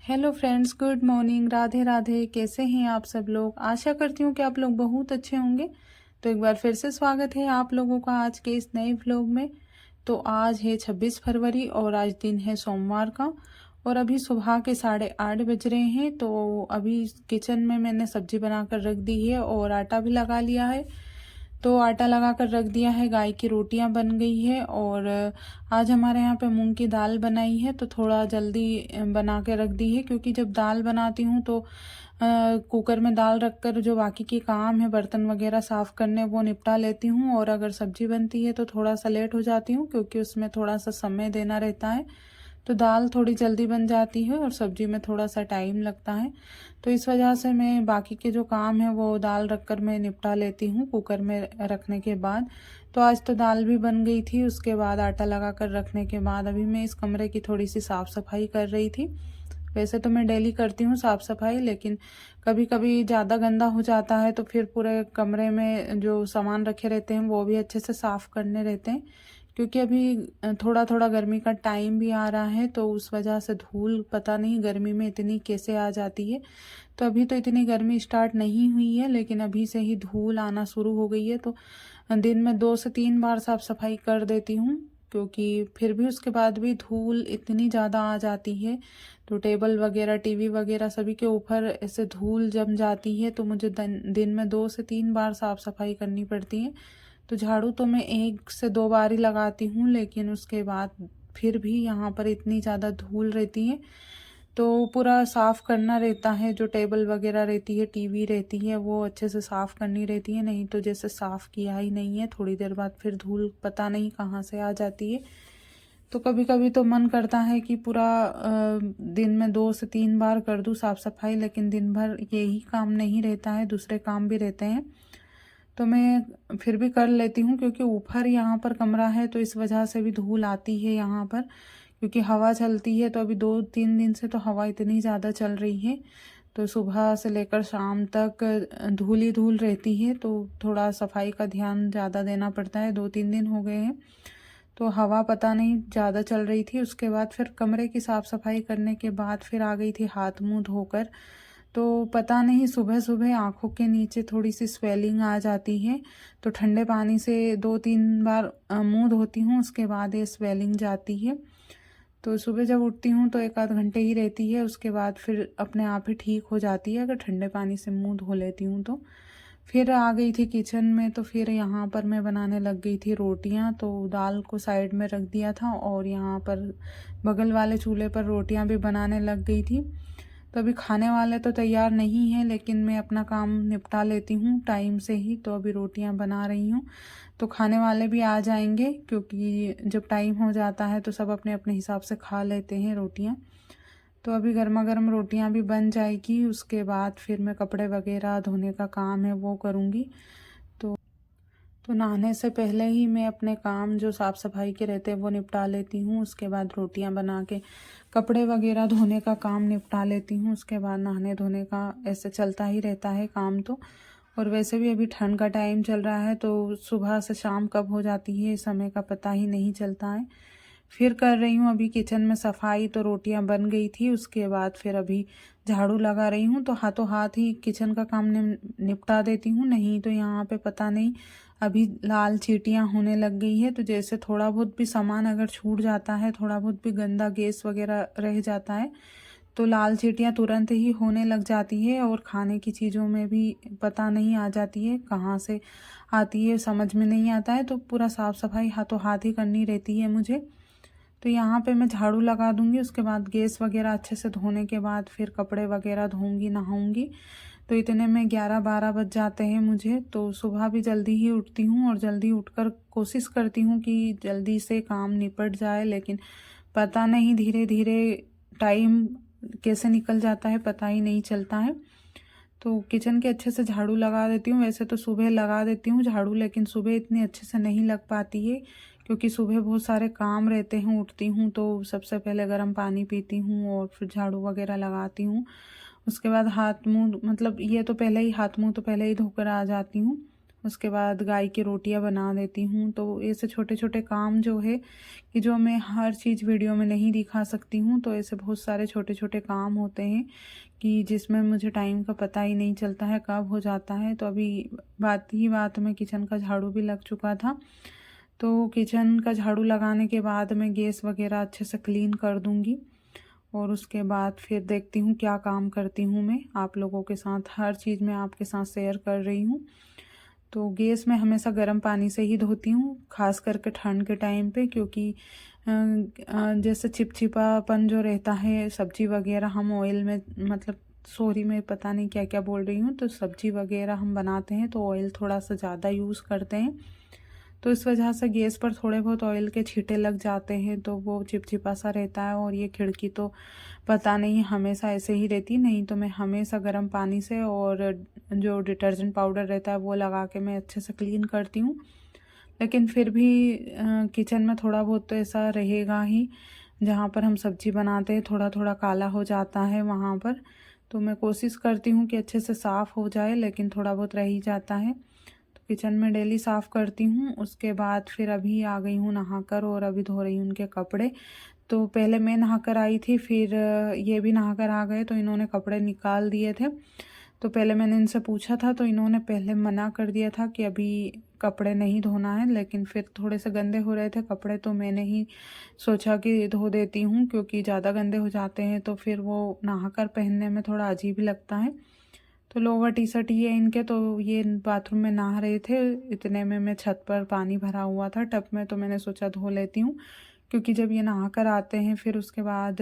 Hello friends, good morning, Radhe Radhe. कैसे हैं आप सब लोग? आशा करती हूँ कि आप लोग बहुत अच्छे होंगे। तो एक बार फिर से स्वागत है आप लोगों का आज के इस नए व्लॉग में। तो आज है 26 फरवरी और आज दिन है सोमवार का। और अभी सुबह के 8:30 बज रहे हैं। तो अभी किचन में मैंने सब्जी बनाकर रख दी है और आटा भी लगा लिया है। तो आटा लगा कर रख दिया है, गाय की रोटियां बन गई है। और आज हमारे यहाँ पे मूंग की दाल बनाई है, तो थोड़ा जल्दी बना के रख दी है, क्योंकि जब दाल बनाती हूँ तो कुकर में दाल रखकर जो बाकी के काम है, बर्तन वगैरह साफ़ करने, वो निपटा लेती हूँ। और अगर सब्जी बनती है तो थोड़ा सा लेट हो जाती हूँ, क्योंकि उसमें थोड़ा सा समय देना रहता है। तो दाल थोड़ी जल्दी बन जाती है और सब्जी में थोड़ा सा टाइम लगता है। तो इस वजह से मैं बाकी के जो काम है वो दाल रखकर मैं निपटा लेती हूँ कुकर में रखने के बाद। तो आज तो दाल भी बन गई थी। उसके बाद आटा लगा कर रखने के बाद अभी मैं इस कमरे की थोड़ी सी साफ़ सफाई कर रही थी। वैसे तो मैं डेली करती हूँ साफ़ सफाई, लेकिन कभी कभी ज़्यादा गंदा हो जाता है तो फिर पूरे कमरे में जो सामान रखे रहते हैं वो भी अच्छे से साफ़ करने रहते हैं। क्योंकि अभी थोड़ा थोड़ा गर्मी का टाइम भी आ रहा है, तो उस वजह से धूल पता नहीं गर्मी में इतनी कैसे आ जाती है। तो अभी तो इतनी गर्मी स्टार्ट नहीं हुई है, लेकिन अभी से ही धूल आना शुरू हो गई है। तो दिन में 2 से 3 बार साफ सफाई कर देती हूँ, क्योंकि फिर भी उसके बाद भी धूल इतनी ज़्यादा आ जाती है। तो टेबल वगैरह, टीवी वगैरह सभी के ऊपर ऐसे धूल जम जाती है, तो मुझे दिन में 2 से 3 बार साफ सफाई करनी पड़ती है। तो झाड़ू तो मैं 1 से 2 बार ही लगाती हूँ, लेकिन उसके बाद फिर भी यहाँ पर इतनी ज़्यादा धूल रहती है, तो पूरा साफ़ करना रहता है। जो टेबल वगैरह रहती है, टीवी रहती है, वो अच्छे से साफ़ करनी रहती है। नहीं तो जैसे साफ़ किया ही नहीं है, थोड़ी देर बाद फिर धूल पता नहीं कहाँ से आ जाती है। तो कभी कभी तो मन करता है कि पूरा दिन में 2 से 3 बार कर दूँ साफ़ सफाई, लेकिन दिन भर यही काम नहीं रहता है, दूसरे काम भी रहते हैं। तो मैं फिर भी कर लेती हूँ, क्योंकि ऊपर यहाँ पर कमरा है, तो इस वजह से भी धूल आती है यहाँ पर। क्योंकि हवा चलती है, तो अभी 2-3 दिन से तो हवा इतनी ज़्यादा चल रही है, तो सुबह से लेकर शाम तक धूल ही धूल रहती है। तो थोड़ा सफाई का ध्यान ज़्यादा देना पड़ता है। 2-3 दिन हो गए हैं, तो हवा पता नहीं ज़्यादा चल रही थी। उसके बाद फिर कमरे की साफ़ सफाई करने के बाद फिर आ गई थी हाथ मुंह धोकर। तो पता नहीं सुबह सुबह आँखों के नीचे थोड़ी सी स्वेलिंग आ जाती है, तो ठंडे पानी से 2-3 बार मुंह धोती हूँ, उसके बाद ये स्वेलिंग जाती है। तो सुबह जब उठती हूँ तो 1 आध घंटे ही रहती है, उसके बाद फिर अपने आप ही ठीक हो जाती है, अगर ठंडे पानी से मुंह धो लेती हूँ तो। फिर आ गई थी किचन में, तो फिर यहाँ पर मैं बनाने लग गई थी रोटियाँ। तो दाल को साइड में रख दिया था और यहाँ पर बगल वाले चूल्हे पर रोटियाँ भी बनाने लग गई थी। तो अभी खाने वाले तो तैयार नहीं हैं, लेकिन मैं अपना काम निपटा लेती हूँ टाइम से ही। तो अभी रोटियाँ बना रही हूँ, तो खाने वाले भी आ जाएंगे, क्योंकि जब टाइम हो जाता है तो सब अपने अपने हिसाब से खा लेते हैं रोटियाँ। तो अभी गर्मा गर्म रोटियाँ भी बन जाएगी, उसके बाद फिर मैं कपड़े वगैरह धोने का काम है वो करूँगी। तो नहाने से पहले ही मैं अपने काम जो साफ़ सफाई के रहते हैं वो निपटा लेती हूँ। उसके बाद रोटियाँ बना के कपड़े वगैरह धोने का काम निपटा लेती हूँ। उसके बाद नहाने धोने का ऐसे चलता ही रहता है काम तो। और वैसे भी अभी ठंड का टाइम चल रहा है, तो सुबह से शाम कब हो जाती है इस समय का पता ही नहीं चलता है। फिर कर रही हूँ अभी किचन में सफाई। तो रोटियां बन गई थी, उसके बाद फिर अभी झाड़ू लगा रही हूँ। तो हाथों हाथ ही किचन का काम निपटा देती हूँ, नहीं तो यहाँ पे पता नहीं अभी लाल चींटियाँ होने लग गई है। तो जैसे थोड़ा बहुत भी सामान अगर छूट जाता है, थोड़ा बहुत भी गंदा गैस वगैरह रह जाता है, तो लाल चींटियाँ तुरंत ही होने लग जाती है। और खाने की चीज़ों में भी पता नहीं आ जाती है कहाँ से आती है, समझ में नहीं आता है। तो पूरा साफ़ सफाई हाथों हाथ ही करनी रहती है मुझे। तो यहाँ पे मैं झाड़ू लगा दूंगी, उसके बाद गैस वगैरह अच्छे से धोने के बाद फिर कपड़े वगैरह धोऊंगी, नहाऊंगी। तो इतने में 11-12 बज जाते हैं मुझे। तो सुबह भी जल्दी ही उठती हूँ और जल्दी उठकर कोशिश करती हूँ कि जल्दी से काम निपट जाए, लेकिन पता नहीं धीरे धीरे टाइम कैसे निकल जाता है पता ही नहीं चलता है। तो किचन के अच्छे से झाड़ू लगा देती हूँ। वैसे तो सुबह लगा देती हूँ झाड़ू, लेकिन सुबह इतनी अच्छे से नहीं लग पाती है, क्योंकि सुबह बहुत सारे काम रहते हैं। उठती हूँ तो सबसे पहले गर्म पानी पीती हूँ और फिर झाड़ू वगैरह लगाती हूँ। उसके बाद हाथ मुंह, मतलब ये तो पहले ही हाथ मुंह तो पहले ही धोकर आ जाती हूँ। उसके बाद गाय की रोटियां बना देती हूँ। तो ऐसे छोटे छोटे काम जो है कि जो मैं हर चीज़ वीडियो में नहीं दिखा सकती हूँ, तो ऐसे बहुत सारे छोटे छोटे काम होते हैं कि जिसमें मुझे टाइम का पता ही नहीं चलता है कब हो जाता है। तो अभी बात में किचन का झाड़ू भी लग चुका था, तो किचन का झाड़ू लगाने के बाद मैं गैस वगैरह अच्छे से क्लीन कर दूँगी और उसके बाद फिर देखती हूँ क्या काम करती हूँ। मैं आप लोगों के साथ हर चीज़ मैं आपके साथ शेयर कर रही हूँ। तो गैस में हमेशा गर्म पानी से ही धोती हूँ, खास करके ठंड के टाइम पे, क्योंकि जैसे चिपचिपापन जो रहता है सब्जी वगैरह हम ऑयल में, मतलब सॉरी मैं पता नहीं क्या क्या बोल रही हूँ, तो सब्जी वगैरह हम बनाते हैं तो ऑयल थोड़ा सा ज़्यादा यूज़ करते हैं, तो इस वजह से गैस पर थोड़े बहुत ऑयल के छींटे लग जाते हैं, तो वो चिपचिपा सा रहता है। और ये खिड़की तो पता नहीं हमेशा ऐसे ही रहती, नहीं तो मैं हमेशा गर्म पानी से और जो डिटर्जेंट पाउडर रहता है वो लगा के मैं अच्छे से क्लीन करती हूँ। लेकिन फिर भी किचन में थोड़ा बहुत तो ऐसा रहेगा ही, जहाँ पर हम सब्जी बनाते हैं थोड़ा थोड़ा काला हो जाता है वहाँ पर, तो मैं कोशिश करती हूँ कि अच्छे से साफ़ हो जाए, लेकिन थोड़ा बहुत रह ही जाता है। तो किचन में डेली साफ़ करती हूँ। उसके बाद फिर अभी आ गई हूँ नहाकर और अभी धो रही हूँ उनके कपड़े। तो पहले मैं नहाकर आई थी, फिर ये भी नहाकर आ गए, तो इन्होंने कपड़े निकाल दिए थे। तो पहले मैंने इनसे पूछा था, तो इन्होंने पहले मना कर दिया था कि अभी कपड़े नहीं धोना है, लेकिन फिर थोड़े से गंदे हो रहे थे कपड़े, तो मैंने ही सोचा कि धो देती हूँ, क्योंकि ज़्यादा गंदे हो जाते हैं तो फिर वो नहाकर पहनने में थोड़ा अजीब ही लगता है। तो लोअर टी शर्ट ही है इनके, तो ये बाथरूम में नहा रहे थे, इतने में मैं छत पर पानी भरा हुआ था टब में, तो मैंने सोचा धो लेती हूँ, क्योंकि जब ये नहा कर आते हैं फिर उसके बाद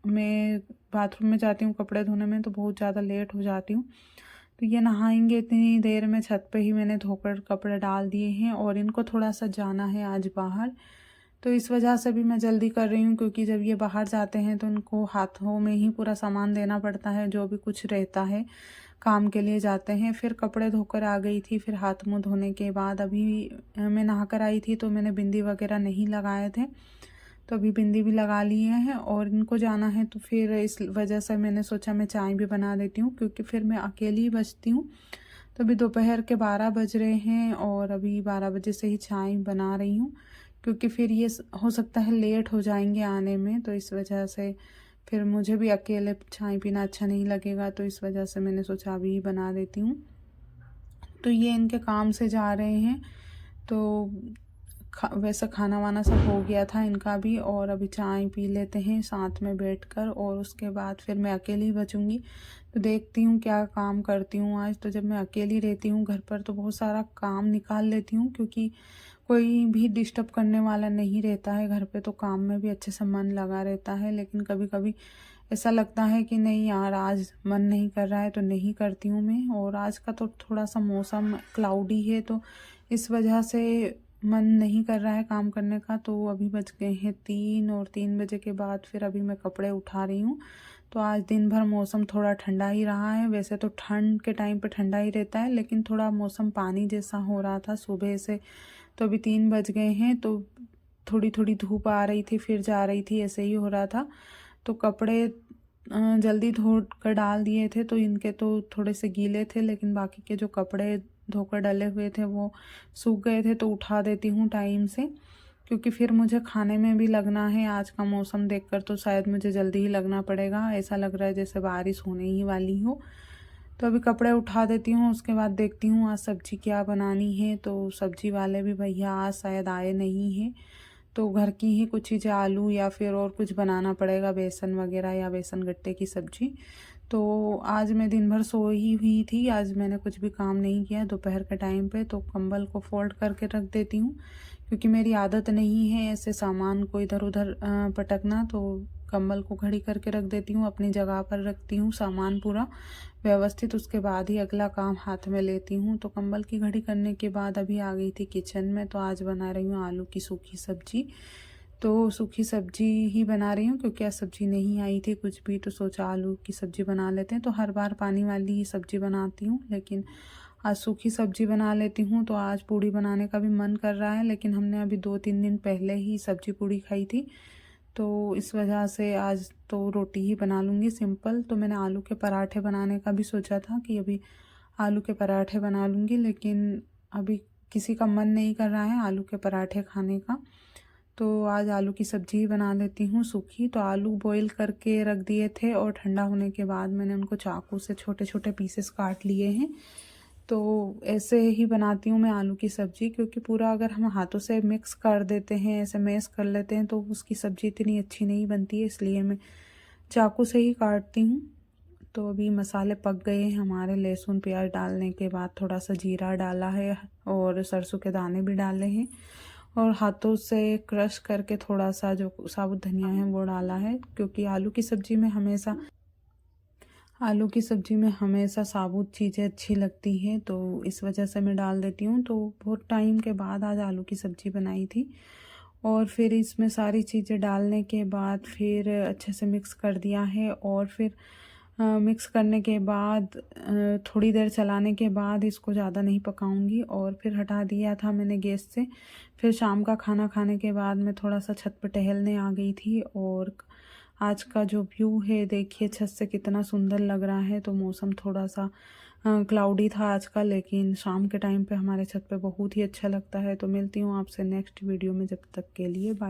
मैं बाथरूम में जाती हूँ कपड़े धोने में, तो बहुत ज़्यादा लेट हो जाती हूँ। तो ये नहाएंगे इतनी देर में, छत पे ही मैंने धोकर कपड़े डाल दिए हैं और इनको थोड़ा सा जाना है आज बाहर, तो इस वजह से भी मैं जल्दी कर रही हूँ, क्योंकि जब ये बाहर जाते हैं तो उनको हाथों में ही पूरा सामान देना पड़ता है, जो भी कुछ रहता है काम के लिए जाते हैं। फिर कपड़े धोकर आ गई थी, फिर हाथ मुँह धोने के बाद अभी मैं नहाकर आई थी, तो मैंने बिंदी वगैरह नहीं लगाए थे, तो अभी बिंदी भी लगा लिए हैं और इनको जाना है, तो फिर इस वजह से मैंने सोचा मैं चाय भी बना देती हूँ, क्योंकि फिर मैं अकेली ही बचती हूँ। तो अभी दोपहर के 12 बज रहे हैं और अभी 12 बजे से ही चाय बना रही हूँ, क्योंकि फिर ये हो सकता है लेट हो जाएंगे आने में, तो इस वजह से फिर मुझे भी अकेले चाय पीना अच्छा नहीं लगेगा, तो इस वजह से मैंने सोचा अभी ही बना देती हूँ। तो ये इनके काम से जा रहे हैं, तो वैसे खाना वाना सब हो गया था इनका भी, और अभी चाय पी लेते हैं साथ में बैठकर, और उसके बाद फिर मैं अकेली बचूंगी। तो देखती हूँ क्या काम करती हूँ आज। तो जब मैं अकेली रहती हूँ घर पर तो बहुत सारा काम निकाल लेती हूँ, क्योंकि कोई भी डिस्टर्ब करने वाला नहीं रहता है घर पे, तो काम में भी अच्छे से मन लगा रहता है। लेकिन कभी कभी ऐसा लगता है कि नहीं यार आज मन नहीं कर रहा है, तो नहीं करती हूँ मैं। और आज का तो थोड़ा सा मौसम क्लाउडी है, तो इस वजह से मन नहीं कर रहा है काम करने का। तो अभी बज गए हैं 3 और 3 बजे के बाद फिर अभी मैं कपड़े उठा रही हूँ। तो आज दिन भर मौसम थोड़ा ठंडा ही रहा है, वैसे तो ठंड के टाइम पे ठंडा ही रहता है, लेकिन थोड़ा मौसम पानी जैसा हो रहा था सुबह से। तो अभी 3 बज गए हैं, तो थोड़ी थोड़ी धूप आ रही थी फिर जा रही थी, ऐसे ही हो रहा था। तो कपड़े जल्दी धो कर डाल दिए थे, तो इनके तो थोड़े से गीले थे, लेकिन बाकी के जो कपड़े धोकर डले हुए थे वो सूख गए थे, तो उठा देती हूँ टाइम से, क्योंकि फिर मुझे खाने में भी लगना है। आज का मौसम देखकर तो शायद मुझे जल्दी ही लगना पड़ेगा, ऐसा लग रहा है जैसे बारिश होने ही वाली हो। तो अभी कपड़े उठा देती हूँ, उसके बाद देखती हूँ आज सब्जी क्या बनानी है। तो सब्जी वाले भी भैया आज शायद आए नहीं हैं, तो घर की ही कुछ चीज़ें आलू या फिर और कुछ बनाना पड़ेगा, बेसन वगैरह या बेसन गट्टे की सब्जी। तो आज मैं दिन भर सोई हुई थी, आज मैंने कुछ भी काम नहीं किया दोपहर के टाइम पे। तो कंबल को फोल्ड करके रख देती हूँ, क्योंकि मेरी आदत नहीं है ऐसे सामान को इधर उधर पटकना। तो कंबल को घड़ी करके रख देती हूँ, अपनी जगह पर रखती हूँ सामान पूरा व्यवस्थित, उसके बाद ही अगला काम हाथ में लेती हूँ। तो कंबल की घड़ी करने के बाद अभी आ गई थी किचन में। तो आज बना रही हूँ आलू की सूखी सब्जी। तो सूखी सब्जी ही बना रही हूँ, क्योंकि आज सब्जी नहीं आई थी कुछ भी, तो सोचा आलू की सब्जी बना लेते हैं। तो हर बार पानी वाली ही सब्जी बनाती हूँ, लेकिन आज सूखी सब्जी बना लेती हूँ। तो आज पूड़ी बनाने का भी मन कर रहा है, लेकिन हमने अभी 2-3 दिन पहले ही सब्जी पूड़ी खाई थी, तो इस वजह से आज तो रोटी ही बना लूँगी सिंपल। तो मैंने आलू के पराठे बनाने का भी सोचा था कि अभी आलू के पराठे बना लूँगी, लेकिन अभी किसी का मन नहीं कर रहा है आलू के पराठे खाने का, तो आज आलू की सब्ज़ी ही बना लेती हूँ सूखी। तो आलू बॉईल करके रख दिए थे और ठंडा होने के बाद मैंने उनको चाकू से छोटे छोटे पीसेस काट लिए हैं। तो ऐसे ही बनाती हूँ मैं आलू की सब्ज़ी, क्योंकि पूरा अगर हम हाथों से मिक्स कर देते हैं, ऐसे मैश कर लेते हैं, तो उसकी सब्ज़ी इतनी अच्छी नहीं बनती है, इसलिए मैं चाकू से ही काटती हूँ। तो अभी मसाले पक गए हैं हमारे। लहसुन प्याज डालने के बाद थोड़ा सा जीरा डाला है और सरसों के दाने भी डाले हैं और हाथों से क्रश करके थोड़ा सा जो साबुत धनिया है वो डाला है, क्योंकि आलू की सब्ज़ी में हमेशा साबुत चीज़ें अच्छी लगती हैं, तो इस वजह से मैं डाल देती हूँ। तो बहुत टाइम के बाद आज आलू की सब्ज़ी बनाई थी और फिर इसमें सारी चीज़ें डालने के बाद फिर अच्छे से मिक्स कर दिया है और फिर मिक्स करने के बाद थोड़ी देर चलाने के बाद इसको ज़्यादा नहीं पकाऊंगी और फिर हटा दिया था मैंने गैस से। फिर शाम का खाना खाने के बाद मैं थोड़ा सा छत पर टहलने आ गई थी और आज का जो व्यू है देखिए छत से कितना सुंदर लग रहा है। तो मौसम थोड़ा सा क्लाउडी था आज का, लेकिन शाम के टाइम पे हमारे छत पे बहुत ही अच्छा लगता है। तो मिलती हूँ आपसे नेक्स्ट वीडियो में, जब तक के लिए बाय।